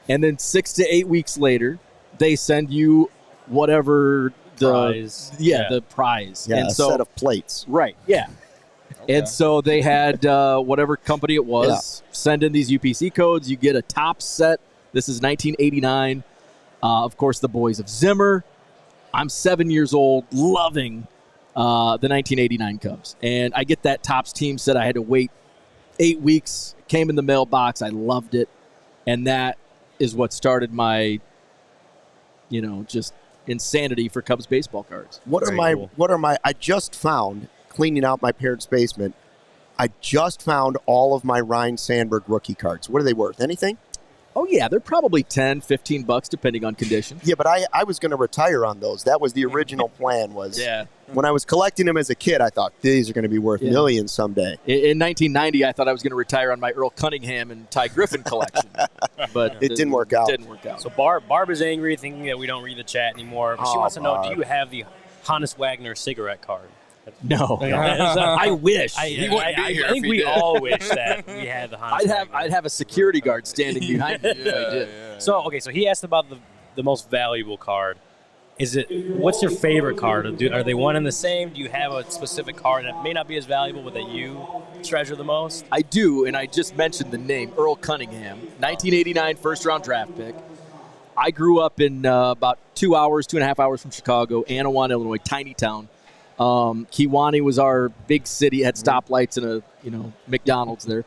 and then 6 to 8 weeks later, they send you whatever the Prize. the prize. Yeah. And A so set of plates. right, yeah. And so they had whatever company it was send in these UPC codes. You get a top set. This is 1989. Of course, the Boys of Zimmer. I'm 7 years old, loving the 1989 Cubs. And I get that Topps team set. I had to wait 8 weeks. It came in the mailbox. I loved it. And that is what started my, just insanity for Cubs baseball cards. What Very cool. are my I just found cleaning out my parents' basement. I just found all of my Ryan Sandberg rookie cards. What are they worth? Anything? Oh, yeah. They're probably $10-$15 depending on condition. Yeah, but I was going to retire on those. That was the original plan. Was Yeah. when I was collecting them as a kid, I thought these are going to be worth Yeah. millions someday. In 1990, I thought I was going to retire on my Earl Cunningham and Ty Griffin collection, but It didn't work out. Didn't work out. So Barb is angry, thinking that we don't read the chat anymore. She Oh, wants to know, Barb. do you have the Hannes Wagner cigarette card? No, I I wish. He wouldn't be here I if think he we did. all wish that we had the Hannes Wagner. I'd have a security guard standing behind me if I did. So he asked about the most valuable card. What's your favorite card? Are they one and the same? Do you have a specific card that may not be as valuable but that you treasure the most? I do, and I just mentioned the name Earl Cunningham, 1989 first-round draft pick. I grew up in about 2.5 hours from Chicago, Anawan, Illinois, tiny town. Kewanee was our big city. It had stoplights and a McDonald's there.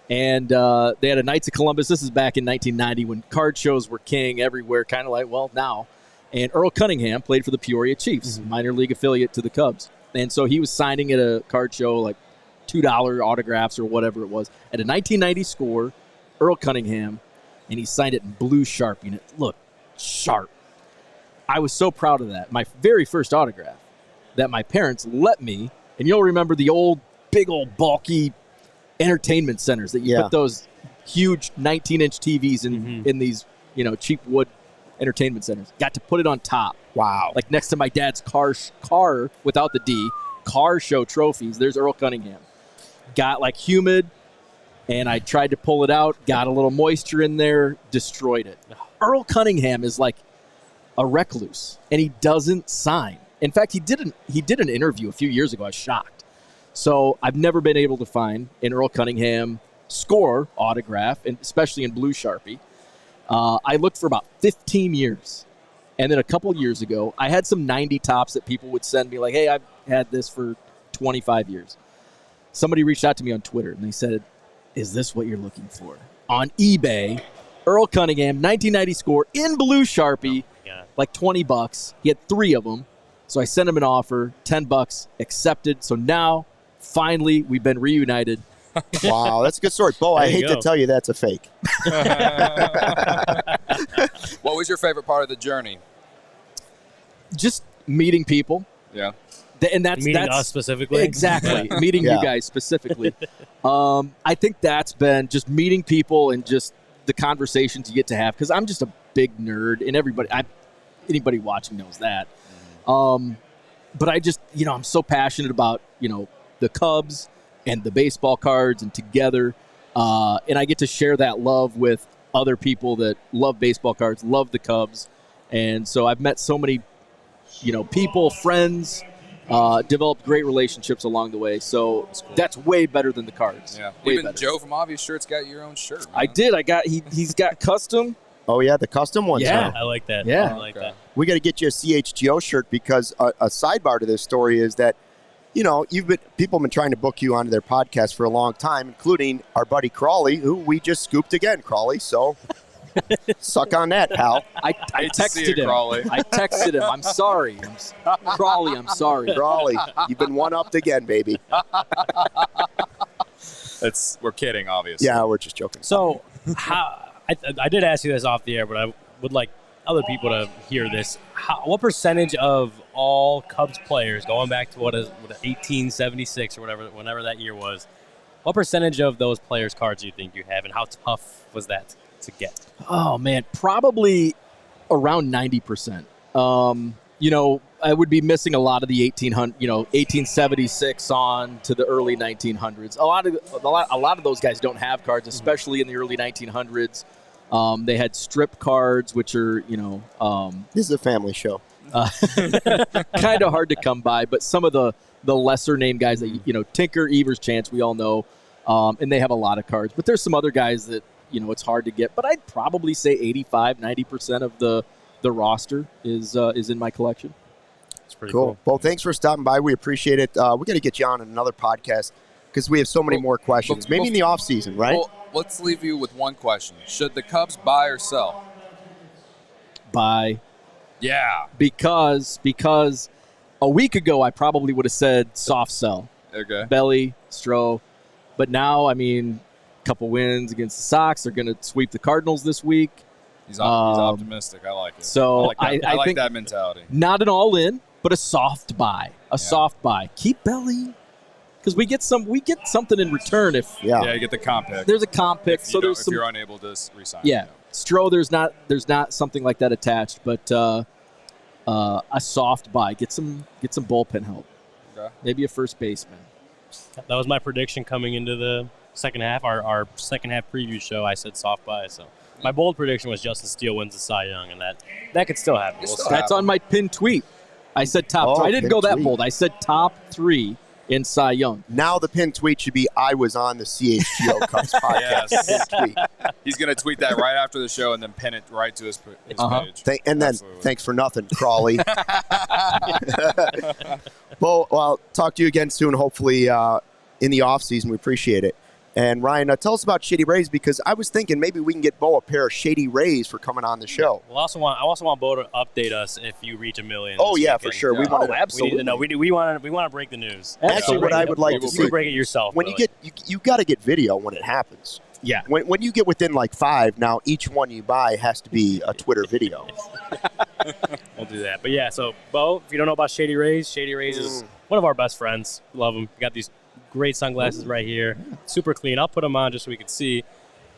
And they had a Knights of Columbus. This is back in 1990 when card shows were king everywhere, kind of like, now. And Earl Cunningham played for the Peoria Chiefs, minor league affiliate to the Cubs. And so he was signing at a card show like $2 autographs or whatever it was. At a 1990 score, Earl Cunningham, and he signed it in blue Sharpie. And it looked sharp. I was so proud of that. My very first autograph that my parents let me, and you'll remember the big old bulky entertainment centers that you put those huge 19-inch TVs in these, cheap wood entertainment centers. Got to put it on top. Wow. Like next to my dad's car without the D, car show trophies. There's Earl Cunningham. Got like humid, and I tried to pull it out, got a little moisture in there, destroyed it. Earl Cunningham is like a recluse, and he doesn't sign. In fact, he did an interview a few years ago. I was shocked. So I've never been able to find an Earl Cunningham score autograph, and especially in blue Sharpie. I looked for about 15 years. And then a couple years ago, I had some 90 tops that people would send me like, hey, I've had this for 25 years. Somebody reached out to me on Twitter, and they said, is this what you're looking for? On eBay, Earl Cunningham, 1990 score in blue Sharpie, like $20. He had 3 of them. So I sent him an offer, $10, accepted. So now, finally, we've been reunited. Wow, that's a good story. Bo, I hate to tell you that's a fake. What was your favorite part of the journey? Just meeting people. Yeah. And that's us specifically. Exactly. Meeting you guys specifically. I think that's been just meeting people and just the conversations you get to have, because I'm just a big nerd, and anybody watching knows that. But I just, I'm so passionate about, the Cubs and the baseball cards and together. And I get to share that love with other people that love baseball cards, love the Cubs. And so I've met so many, people, friends, developed great relationships along the way. So that's way better than the cards. Yeah. Way Even better. Joe from Obvious Shirts got your own shirt. Man. I did. He's got custom. Oh, yeah, the custom ones. Yeah. I like that. Yeah. I like that. We got to get you a CHGO shirt, because a sidebar to this story is that, people have been trying to book you onto their podcast for a long time, including our buddy Crawley, who we just scooped again, Crawley. So suck on that, pal. I texted him. Crawley. I texted him. I'm sorry. Crawley, I'm sorry. Crawley, you've been one-upped again, baby. We're kidding, obviously. Yeah, we're just joking. So, I did ask you this off the air, but I would like other people to hear this. What percentage of all Cubs players, going back to what 1876 or whenever that year was, what percentage of those players' cards do you think you have, and how tough was that to get? Oh, man, probably around 90%. I would be missing a lot of the 1876 on to the early 1900s. A lot of those guys don't have cards, especially in the early 1900s. They had strip cards, which are, this is a family show. kind of hard to come by, but some of the lesser name guys that, Tinker, Evers, Chance, we all know, and they have a lot of cards. But there's some other guys that, it's hard to get. But I'd probably say 85-90% of the roster is in my collection. It's pretty cool. Well, thanks for stopping by. We appreciate it. We got to get you on another podcast because we have so many more questions. Maybe in the off season, right? Well, let's leave you with one question: should the Cubs buy or sell? Buy. Yeah. Because a week ago I probably would have said soft sell. Okay. Belly, Stroh. But now, a couple wins against the Sox. They're going to sweep the Cardinals this week. He's optimistic. I like it. So I like think that mentality. Not an all-in, but a soft buy. Soft buy. Keep Belly, because we get something in return if Yeah, you get the comp pick. there's a comp pick. So if you're unable to resign. Yeah. Stroh, there's not something like that attached, but a soft buy. Get some bullpen help. Okay. Maybe a first baseman. That was my prediction coming into the second half. Our second half preview show, I said soft buy. So my bold prediction was Justin Steele wins the Cy Young, and that could still happen. That's on my pinned tweet. I said top 3. I didn't go that bold. I said top 3 in Cy Young. Now the pinned tweet should be, I was on the CHGO Cubs podcast. Yes. Tweet. He's going to tweet that right after the show and then pin it right to his page. And then, thanks for nothing, Crawley. Well, talk to you again soon, hopefully in the off season. We appreciate it. And Ryan, tell us about Shady Rays, because I was thinking maybe we can get Bo a pair of Shady Rays for coming on the show. I also want Bo to update us if you reach 1 million. Oh yeah, weekend. for sure. Yeah. We want to absolutely. We need to know. We want to break the news. Actually, what I would like to You see, can break it yourself. when really. you got to get video when it happens. Yeah. When you get within like 5, now each one you buy has to be a Twitter video. We'll do that. But yeah, so Bo, if you don't know about Shady Rays is one of our best friends. Love him. We got these great sunglasses right here. Super clean. I'll put them on just so we can see.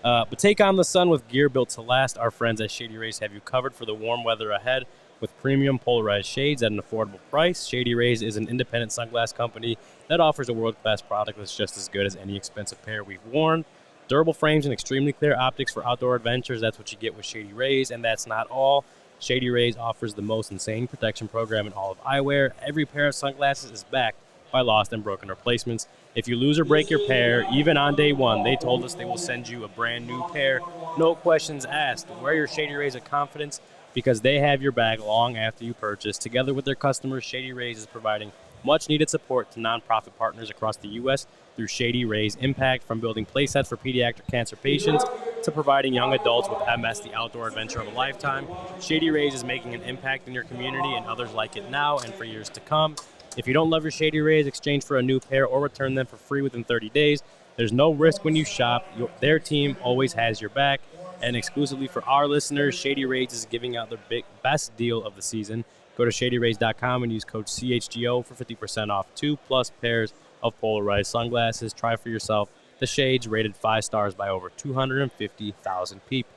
But take on the sun with gear built to last. Our friends at Shady Rays have you covered for the warm weather ahead with premium polarized shades at an affordable price. Shady Rays is an independent sunglass company that offers a world-class product that's just as good as any expensive pair we've worn. Durable frames and extremely clear optics for outdoor adventures. That's what you get with Shady Rays, and that's not all. Shady Rays offers the most insane protection program in all of eyewear. Every pair of sunglasses is backed by lost and broken replacements. If you lose or break your pair, even on day 1, they told us they will send you a brand new pair. No questions asked. Wear your Shady Rays of confidence because they have your back long after you purchase. Together with their customers, Shady Rays is providing much-needed support to nonprofit partners across the U.S. through Shady Rays Impact, from building playsets for pediatric cancer patients to providing young adults with MS the outdoor adventure of a lifetime. Shady Rays is making an impact in your community and others like it now and for years to come. If you don't love your Shady Rays, exchange for a new pair or return them for free within 30 days. There's no risk when you shop. Their team always has your back. And exclusively for our listeners, Shady Rays is giving out their best deal of the season. Go to shadyrays.com and use code CHGO for 50% off 2+ pairs of polarized sunglasses. Try for yourself the shades, rated 5 stars by over 250,000 people.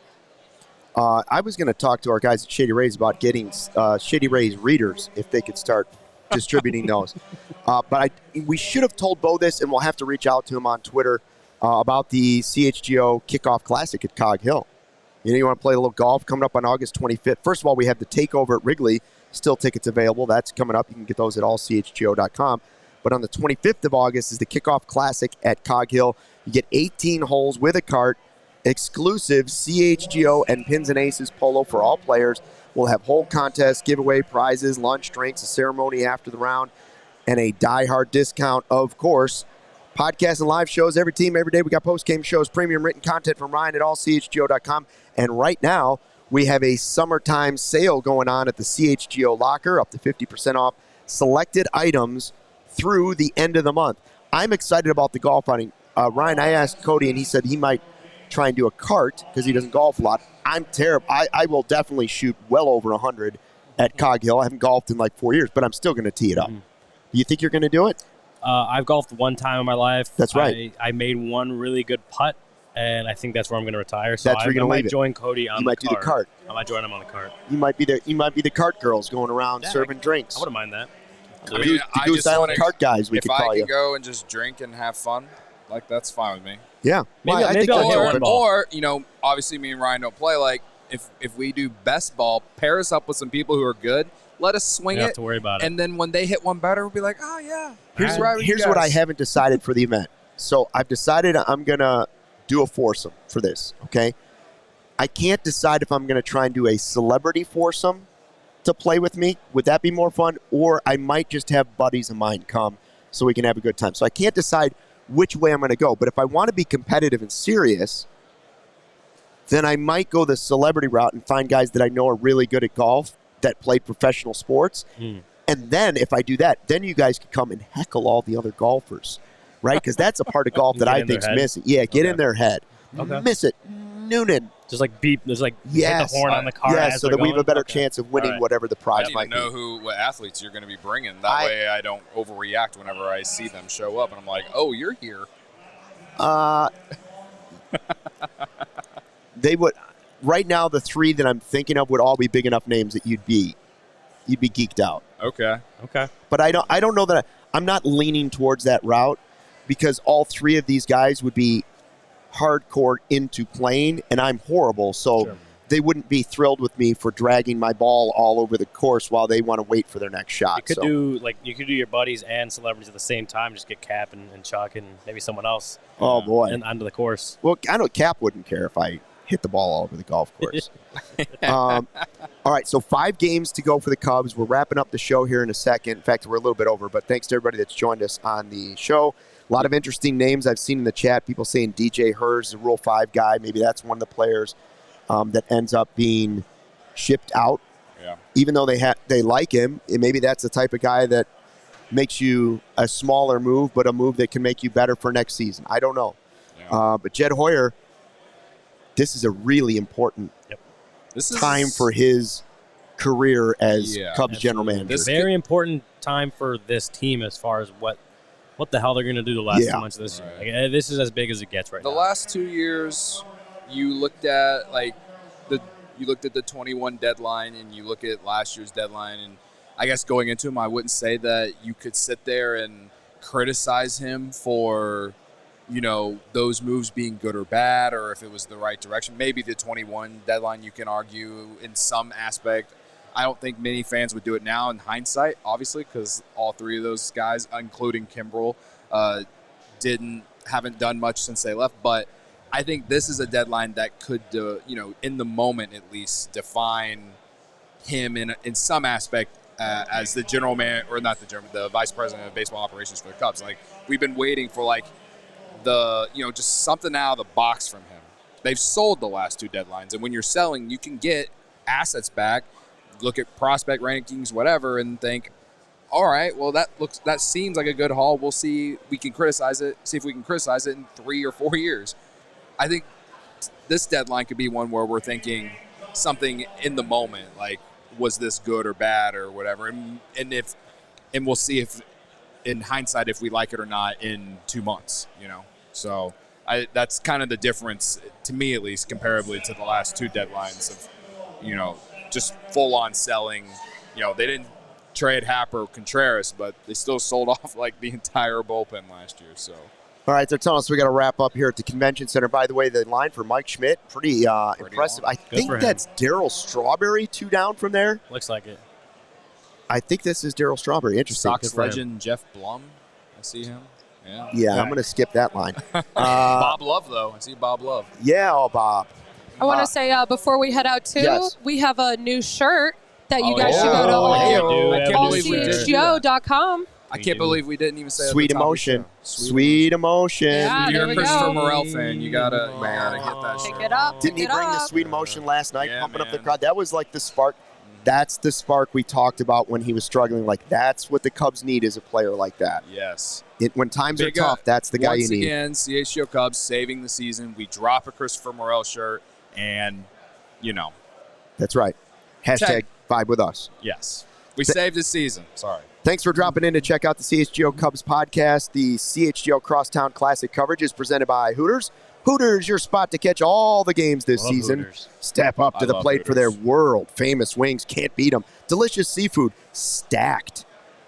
I was going to talk to our guys at Shady Rays about getting Shady Rays readers if they could start distributing those. But we should have told Bo this, and we'll have to reach out to him on Twitter about the CHGO Kickoff Classic at Cog Hill. You want to play a little golf coming up on August 25th. First of all, we have the takeover at Wrigley. Still tickets available. That's coming up. You can get those at allchgo.com. But on the 25th of August is the Kickoff Classic at Cog Hill. You get 18 holes with a cart, exclusive CHGO and Pins and Aces polo for all players. We'll have hole contests, giveaway prizes, lunch, drinks, a ceremony after the round, and a diehard discount, of course. Podcasts and live shows every team, every day. We got post-game shows, premium written content from Ryan at allchgo.com. And right now, we have a summertime sale going on at the CHGO locker, up to 50% off selected items through the end of the month. I'm excited about the golf outing. Ryan, I asked Cody, and he said he might try and do a cart because he doesn't golf a lot. I'm terrible. I will definitely shoot well over 100 at Cog Hill. I haven't golfed in like 4 years, but I'm still going to tee it up. Do you think you're going to do it? I've golfed one time in my life. That's right. I made one really good putt, and I think that's where I'm going to retire. So that's where you're I going to might join Cody on the cart. You might do the cart. I might join him on the cart. You might be the cart girls going around serving drinks. I wouldn't mind that. I mean, the Goose Island cart guys, we could call you. If I can go and just drink and have fun, like, that's fine with me. Yeah. Maybe I'll hit one ball. Or, obviously me and Ryan don't play. Like, if we do best ball, pair us up with some people who are good, let us swing it. You don't have to worry about it. And then when they hit one better, we'll be like, oh, yeah. Here's what I haven't decided for the event. So I've decided I'm going to do a foursome for this, okay? I can't decide if I'm going to try and do a celebrity foursome to play with me. Would that be more fun? Or I might just have buddies of mine come so we can have a good time. So I can't decide which way I'm going to go. But if I want to be competitive and serious, then I might go the celebrity route and find guys that I know are really good at golf that play professional sports. And then if I do that, then you guys can come and heckle all the other golfers, right? Because that's a part of golf that I think's missing. Yeah, get in their head. Miss it. Noonan. Just like beep. There's like hit the horn on the car. Yes, so that we have a better chance of winning whatever the prize might be. I need to know what athletes you're going to be bringing. That way I don't overreact whenever I see them show up. And I'm like, oh, you're here. They would. Right now, the three that I'm thinking of would all be big enough names that you'd be geeked out. Okay. But I don't know that I'm not leaning towards that route because all three of these guys would be hardcore into playing, and I'm horrible, so they wouldn't be thrilled with me for dragging my ball all over the course while they want to wait for their next shot. You could do your buddies and celebrities at the same time. Just get Cap and Chuck and maybe someone else. Oh boy, and onto the course. Well, I know Cap wouldn't care if I hit the ball all over the golf course. All right, so 5 games to go for the Cubs. We're wrapping up the show here in a second. In fact, we're a little bit over, but thanks to everybody that's joined us on the show. A lot of interesting names I've seen in the chat. People saying DJ Hurst, the Rule 5 guy. Maybe that's one of the players that ends up being shipped out. Yeah. Even though they like him, and maybe that's the type of guy that makes you a smaller move, but a move that can make you better for next season. I don't know. Yeah. But Jed Hoyer, this is a really important time for his career as Cubs general manager. This very important time for this team as far as what the hell they're going to do the last 2 months of this year. Like, this is as big as it gets right now. The last 2 years, you looked at the 21 deadline and you look at last year's deadline, and I guess going into him, I wouldn't say that you could sit there and criticize him for those moves being good or bad, or if it was the right direction. Maybe the 21 deadline you can argue in some aspect. I don't think many fans would do it now in hindsight, obviously, because all 3 of those guys, including Kimbrel, haven't done much since they left. But I think this is a deadline that could, in the moment at least, define him in some aspect as the general man, or not the vice president of baseball operations for the Cubs. Like, we've been waiting for just something out of the box from him. They've sold the last 2 deadlines, and when you're selling, you can get assets back. Look at prospect rankings, whatever, and think, all right, well, that seems like a good haul. We'll see. We can criticize it. See if we can criticize it in 3 or 4 years. I think this deadline could be one where we're thinking something in the moment, like was this good or bad or whatever, and we'll see if, in hindsight, if we like it or not in 2 months. So that's kind of the difference to me, at least, comparably to the last 2 deadlines of just full on selling. They didn't trade Happ or Contreras, but they still sold off like the entire bullpen last year. So. All right, they're telling us we got to wrap up here at the convention center. By the way, the line for Mike Schmidt, pretty impressive. Long. I think that's Darryl Strawberry, 2 down from there. Looks like it. I think this is Darryl Strawberry. Interesting. Sox legend Jeff Blum. I see him. Yeah, I'm going to skip that line. Bob Love, though. I see Bob Love. Yeah, Bob. I want to say before we head out, too, yes. we have a new shirt that you guys should yeah. go I to can't believe we did. CHGO.com. I can't believe we didn't even say Sweet emotion. Sweet emotion. Yeah, If you're there a we Christopher go. Morel fan, you gotta get that Pick shirt. it up. Didn't he pick it bring the up. sweet emotion last night, Yeah, pumping up the man. crowd? That was like the spark. That's the spark we talked about when he was struggling. Like, that's what the Cubs need is a player like that. Yes. When times are Big up. tough, that's the guy you Once need. again, CHGO Cubs saving the season. We drop a Christopher Morel shirt, and That's right. Hashtag vibe with us. yes, we saved the season. Sorry. Thanks for dropping in to check out the CHGO Cubs podcast. The CHGO Crosstown Classic coverage is presented by Hooters. Hooters, your spot to catch all the games this Love season. Hooters. Step up to I the love plate for their Hooters. world-famous wings. Can't beat them. Delicious seafood, stacked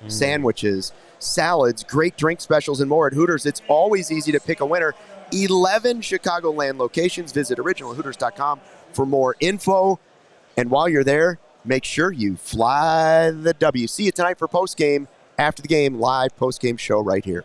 sandwiches, salads, great drink specials, and more at Hooters. It's always easy to pick a winner. 11 Chicagoland locations. Visit originalhooters.com for more info. And while you're there, make sure you fly the W. See you tonight for postgame, after the game, live postgame show right here.